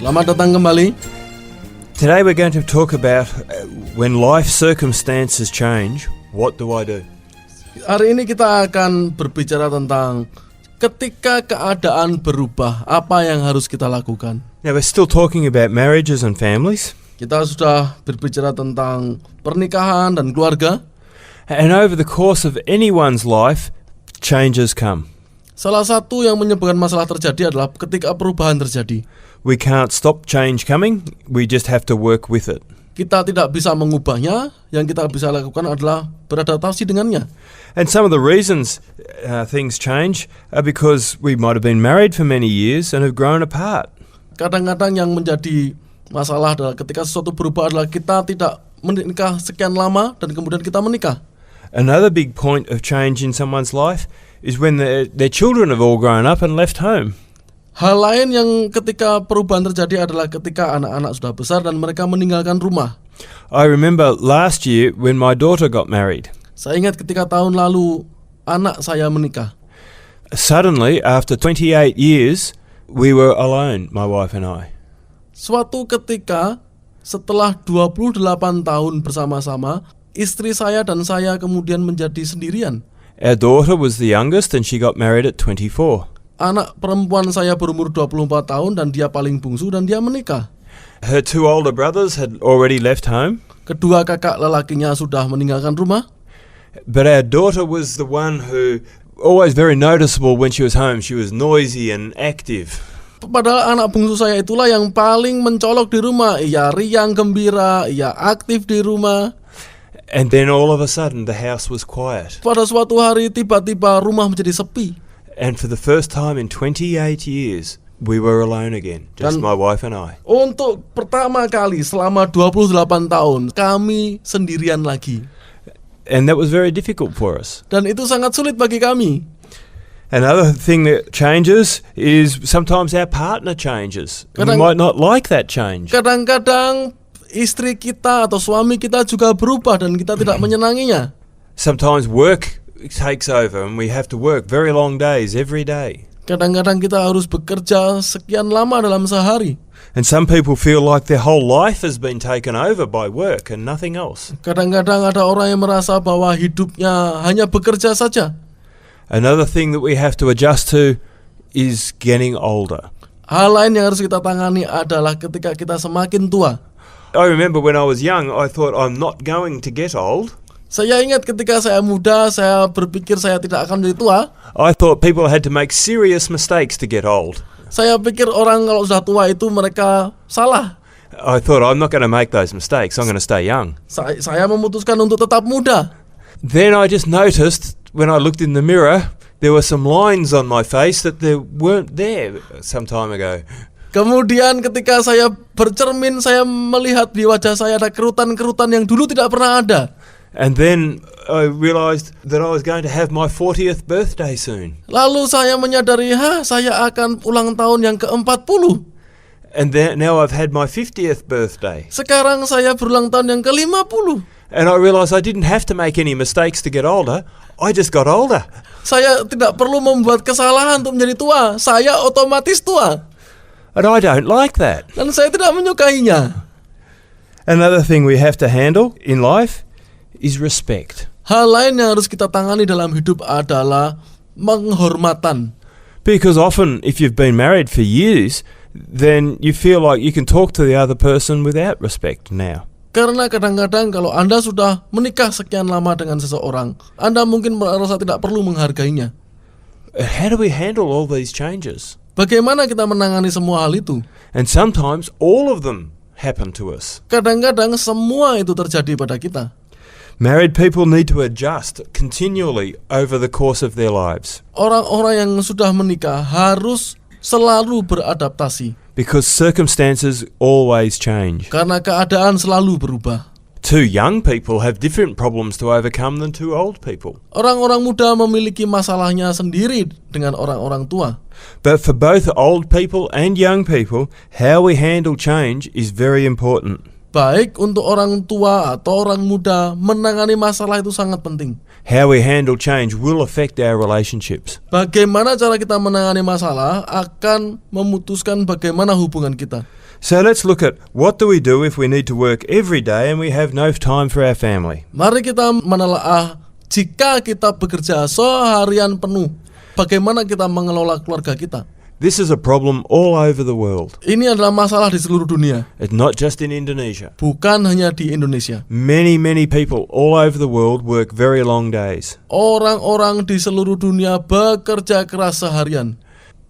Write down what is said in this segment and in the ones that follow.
Selamat datang kembali. Today we're going to talk about when life circumstances change, what do I do? Hari ini kita akan berbicara tentang ketika keadaan berubah, apa yang harus kita lakukan. Now we're still talking about marriages and families. Kita sudah berbicara tentang pernikahan dan keluarga. And over the course of anyone's life, changes come. Salah satu yang menyebabkan masalah terjadi adalah ketika perubahan terjadi. We can't stop change coming, we just have to work with it. Kita tidak bisa mengubahnya, yang kita bisa lakukan adalah beradaptasi dengannya. And some of the reasons things change are because we might have been married for many years and have grown apart. Kadang-kadang yang menjadi masalah adalah ketika sesuatu berubah adalah kita tidak menikah sekian lama dan kemudian kita menikah. Another big point of change in someone's life is when their children have all grown up and left home. Hal lain yang ketika perubahan terjadi adalah ketika anak-anak sudah besar dan mereka meninggalkan rumah. I remember last year when my daughter got married. Saya ingat ketika tahun lalu anak saya menikah. Suddenly, after 28 years, we were alone, my wife and I. Suatu ketika setelah 28 tahun bersama-sama, istri saya dan saya kemudian menjadi sendirian. Our daughter was the youngest and she got married at 24. Anak perempuan saya berumur 24 tahun dan dia paling bungsu dan dia menikah. Her two older brothers had already left home. Kedua kakak lelakinya sudah meninggalkan rumah. But our daughter was the one who always very noticeable when she was home. She was noisy and active. Padahal anak bungsu saya itulah yang paling mencolok di rumah. Ia riang gembira, ia aktif di rumah. And then all of a sudden the house was quiet. Pada suatu hari tiba-tiba rumah menjadi sepi. And for the first time in 28 years, we were alone again, just my wife and I. Untuk pertama kali selama 28 tahun, kami sendirian lagi. And that was very difficult for us. Dan itu sangat sulit bagi kami. Another thing that changes is sometimes our partner changes. And we might not like that change. Kadang-kadang istri kita atau suami kita juga berubah dan kita tidak menyenanginya. Sometimes work takes over and we have to work very long days every day. Kadang-kadang kita harus bekerja sekian lama dalam sehari. And some people feel like their whole life has been taken over by work and nothing else. Kadang-kadang ada orang yang merasa bahwa hidupnya hanya bekerja saja. Another thing that we have to adjust to is getting older. Hal lain yang harus kita tangani adalah ketika kita semakin tua. I remember when I was young, I thought I'm not going to get old. Saya ingat ketika saya muda, saya berpikir saya tidak akan menjadi tua. I thought people had to make serious mistakes to get old. Saya pikir orang kalau sudah tua itu mereka salah. I thought I'm not going to make those mistakes. I'm going to stay young. Saya memutuskan untuk tetap muda. Then I just noticed when I looked in the mirror, there were some lines on my face that there weren't there some time ago. Kemudian ketika saya bercermin, saya melihat di wajah saya ada kerutan-kerutan yang dulu tidak pernah ada. And then I realized that I was going to have my 40th birthday soon. Lalu saya menyadari, saya akan ulang tahun yang ke-40. And then now I've had my 50th birthday. Sekarang saya berulang tahun yang ke-50. And I realized I didn't have to make any mistakes to get older. I just got older. Saya tidak perlu membuat kesalahan untuk menjadi tua. Saya otomatis tua. And I don't like that. Dan saya tidak menyukainya. Another thing we have to handle in life is respect. Hal lain yang harus kita tangani dalam hidup adalah penghormatan. Because often if you've been married for years, then you feel like you can talk to the other person without respect now. Karena kadang-kadang kalau Anda sudah menikah sekian lama dengan seseorang, Anda mungkin merasa tidak perlu menghargainya. How do we handle all these changes? Bagaimana kita menangani semua hal itu? And sometimes all of them happen to us. Kadang-kadang semua itu terjadi pada kita. Married people need to adjust continually over the course of their lives. Orang-orang yang sudah menikah harus selalu beradaptasi. Because circumstances always change. Karena keadaan selalu berubah. Two young people have different problems to overcome than two old people. Orang-orang muda memiliki masalahnya sendiri dengan orang-orang tua. But for both old people and young people, how we handle change is very important. Baik untuk orang tua atau orang muda, menangani masalah itu sangat penting. How we handle change will affect our relationships. Bagaimana cara kita menangani masalah akan memutuskan bagaimana hubungan kita. So let's look at what do we do if we need to work every day and we have no time for our family. Mari kita menelaah jika kita bekerja seharian penuh, bagaimana kita mengelola keluarga kita. This is a problem all over the world. Ini adalah masalah di seluruh dunia, It's not just in Indonesia. bukan hanya di Indonesia. Many people all over the world work very long days. Orang-orang di seluruh dunia bekerja keras seharian.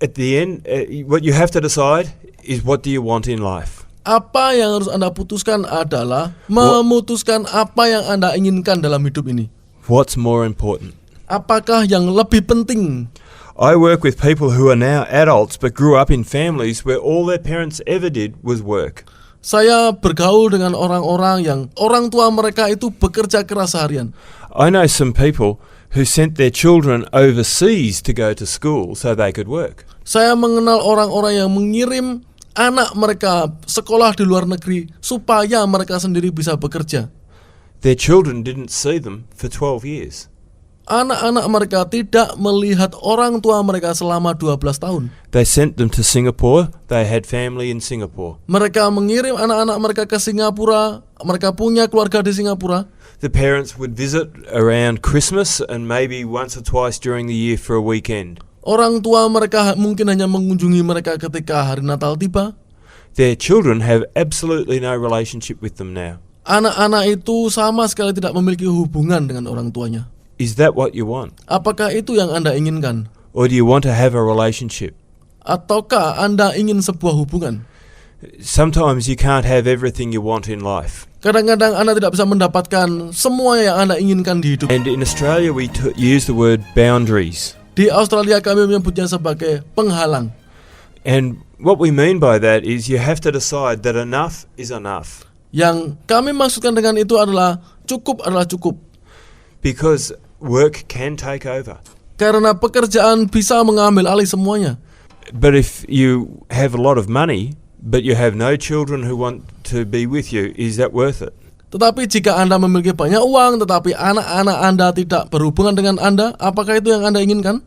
At the end, what you have to decide is what do you want in life. Apa yang harus Anda putuskan adalah memutuskan apa yang Anda inginkan dalam hidup ini. What's more important? Apakah yang lebih penting? I work with people who are now adults but grew up in families where all their parents ever did was work. Saya bergaul dengan orang-orang yang orang tua mereka itu bekerja keras seharian. I know some people who sent their children overseas to go to school so they could work. Saya mengenal orang-orang yang mengirim anak mereka sekolah di luar negeri supaya mereka sendiri bisa bekerja. Their children didn't see them for 12 years. Anak-anak mereka tidak melihat orang tua mereka selama 12 tahun. They sent them to Singapore. They had family in Singapore. Mereka mengirim anak-anak mereka ke Singapura. Mereka punya keluarga di Singapura. The parents would visit around Christmas and maybe once or twice during the year for a weekend. Orang tua mereka mungkin hanya mengunjungi mereka ketika hari Natal tiba. Their children have absolutely no relationship with them now. Anak-anak itu sama sekali tidak memiliki hubungan dengan orang tuanya. Is that what you want? Apakah itu yang Anda inginkan? Or do you want to have a relationship? Ataukah Anda ingin sebuah hubungan? Sometimes you can't have everything you want in life. Kadang-kadang Anda tidak bisa mendapatkan semua yang Anda inginkan di hidup. And in Australia we use the word boundaries. Di Australia kami menyebutnya sebagai penghalang. And what we mean by that is you have to decide that enough is enough. Yang kami maksudkan dengan itu adalah cukup. Because work can take over. Karena pekerjaan bisa mengambil alih semuanya. But if you have a lot of money, but you have no children who want to be with you, is that worth it? Tetapi jika Anda memiliki banyak uang, tetapi anak-anak Anda tidak berhubungan dengan Anda, apakah itu yang Anda inginkan?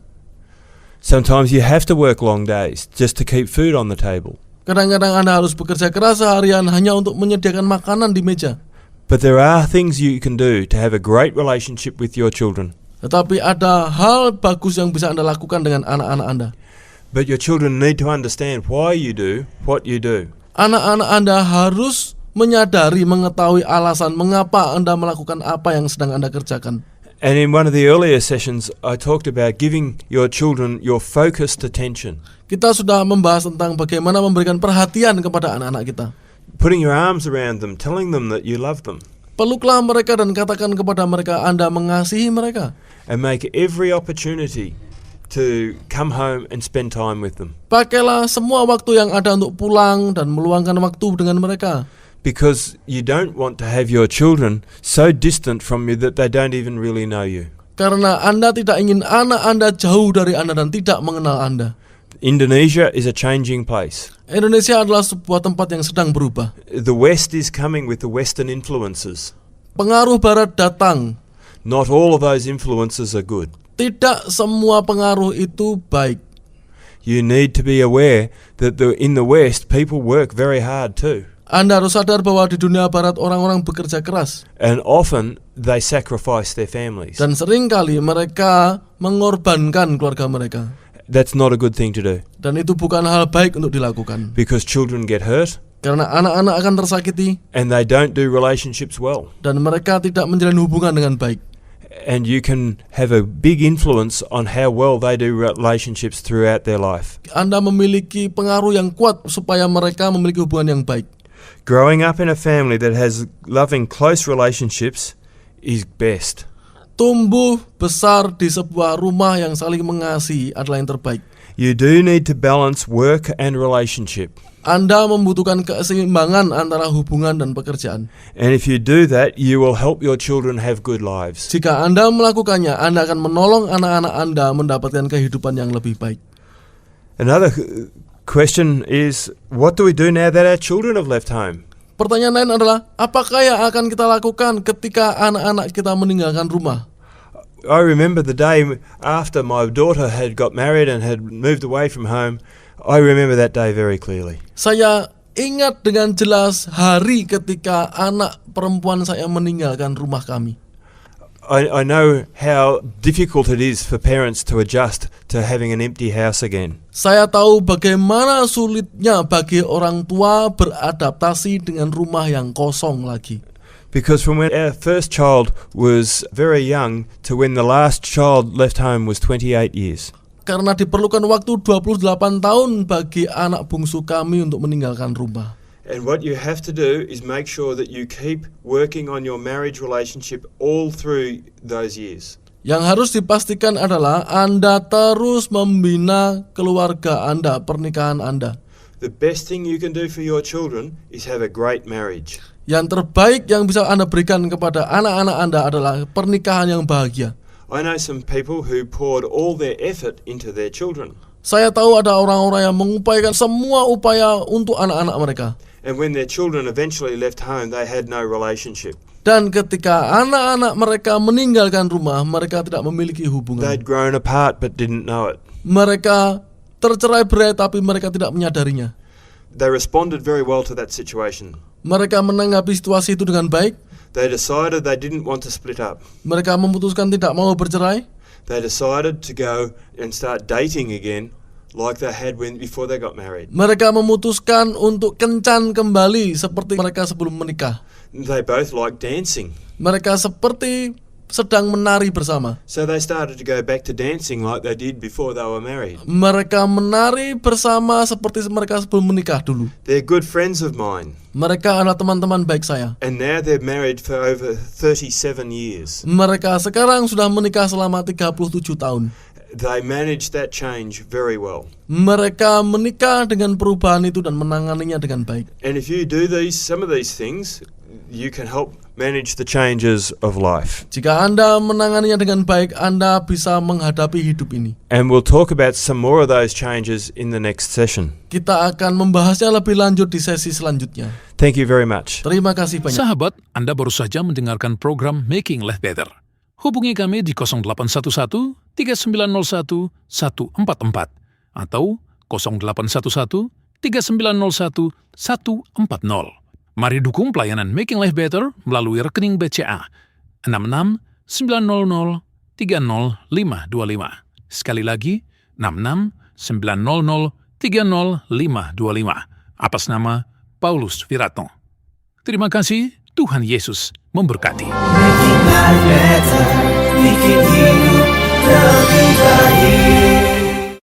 Sometimes you have to work long days just to keep food on the table. Kadang-kadang Anda harus bekerja keras seharian hanya untuk menyediakan makanan di meja. But there are things you can do to have a great relationship with your children. Tetapi ada hal bagus yang bisa Anda lakukan dengan anak-anak Anda. But your children need to understand why you do what you do. Anak-anak Anda harus menyadari, mengetahui alasan mengapa Anda melakukan apa yang sedang Anda kerjakan. And in one of the earlier sessions, I talked about giving your children your focused attention. Kita sudah membahas tentang bagaimana memberikan perhatian kepada anak-anak kita. Putting your arms around them, telling them that you love them. Peluklah mereka dan katakan kepada mereka Anda mengasihi mereka. And make every opportunity to come home and spend time with them. Pakailah semua waktu yang ada untuk pulang dan meluangkan waktu dengan mereka. Because you don't want to have your children so distant from you that they don't even really know you. Karena Anda tidak ingin anak Anda jauh dari Anda dan tidak mengenal Anda. Indonesia is a changing place. Indonesia adalah sebuah tempat yang sedang berubah. The West is coming with the Western influences. Pengaruh Barat datang. Not all of those influences are good. Tidak semua pengaruh itu baik. You need to be aware that in the West people work very hard too. Anda harus sadar bahwa di dunia Barat orang-orang bekerja keras. And often they sacrifice their families. Dan seringkali mereka mengorbankan keluarga mereka. That's not a good thing to do. Dan itu bukan hal baik untuk dilakukan. Because children get hurt. Karena anak-anak akan tersakiti. And they don't do relationships well. Dan mereka tidak menjalin hubungan dengan baik. And you can have a big influence on how well they do relationships throughout their life. Anda memiliki pengaruh yang kuat supaya mereka memiliki hubungan yang baik. Growing up in a family that has loving, close relationships is best. Tumbuh besar di sebuah rumah yang saling mengasihi adalah yang terbaik. You do need to balance work and relationship. Anda membutuhkan keseimbangan antara hubungan dan pekerjaan. And if you do that, you will help your children have good lives. Jika Anda melakukannya, Anda akan menolong anak-anak Anda mendapatkan kehidupan yang lebih baik. Another question is, what do we do now that our children have left home? Pertanyaan lain adalah, apakah yang akan kita lakukan ketika anak-anak kita meninggalkan rumah? I remember the day after my daughter had got married and had moved away from home. I remember that day very clearly. Saya ingat dengan jelas hari ketika anak perempuan saya meninggalkan rumah kami. I know how difficult it is for parents to adjust to having an empty house again. Saya tahu bagaimana sulitnya bagi orang tua beradaptasi dengan rumah yang kosong lagi. Because from when our first child was very young to when the last child left home was 28 years. Karena diperlukan waktu 28 tahun bagi anak bungsu kami untuk meninggalkan rumah. And what you have to do is make sure that you keep working on your marriage relationship all through those years. Yang harus dipastikan adalah Anda terus membina keluarga Anda, pernikahan Anda. The best thing you can do for your children is have a great marriage. Yang terbaik yang bisa Anda berikan kepada anak-anak Anda adalah pernikahan yang bahagia. I know some people who poured all their effort into their children. Saya tahu ada orang-orang yang mengupayakan semua upaya untuk anak-anak mereka. And when their children eventually left home, they had no relationship. Dan ketika anak-anak mereka meninggalkan rumah, mereka tidak memiliki hubungan. They'd grown apart but didn't know it. Mereka tercerai-berai tapi mereka tidak menyadarinya. They responded very well to that situation. Mereka menanggapi situasi itu dengan baik. They decided they didn't want to split up. Mereka memutuskan tidak mau bercerai. They decided to go and start dating again like they had before they got married. Mereka memutuskan untuk kencan kembali seperti mereka sebelum menikah. They both liked dancing. Mereka seperti sedang menari bersama. So they started to go back to dancing like they did before they were married. Mereka menari bersama seperti mereka sebelum menikah dulu. They're good friends of mine. Mereka adalah teman-teman baik saya. And now they're married for over 37 years. Mereka sekarang sudah menikah selama 37 tahun. They managed that change very well. Mereka menikah dengan perubahan itu dan menanganinya dengan baik. And if you do some of these things, you can help manage the changes of life. Jika Anda menanganinya dengan baik, Anda bisa menghadapi hidup ini. And we'll talk about some more of those changes in the next session. Kita akan membahasnya lebih lanjut di sesi selanjutnya. Thank you very much. Terima kasih banyak. Sahabat, Anda baru saja mendengarkan program Making Life Better. Hubungi kami di 0811 3901 144 atau 0811 3901 140. Mari dukung pelayanan Making Life Better melalui rekening BCA 66 900 30525. Sekali lagi, 66 900 30525. Atas nama Paulus Wiratno. Terima kasih, Tuhan Yesus memberkati. Making life better, bikin hidup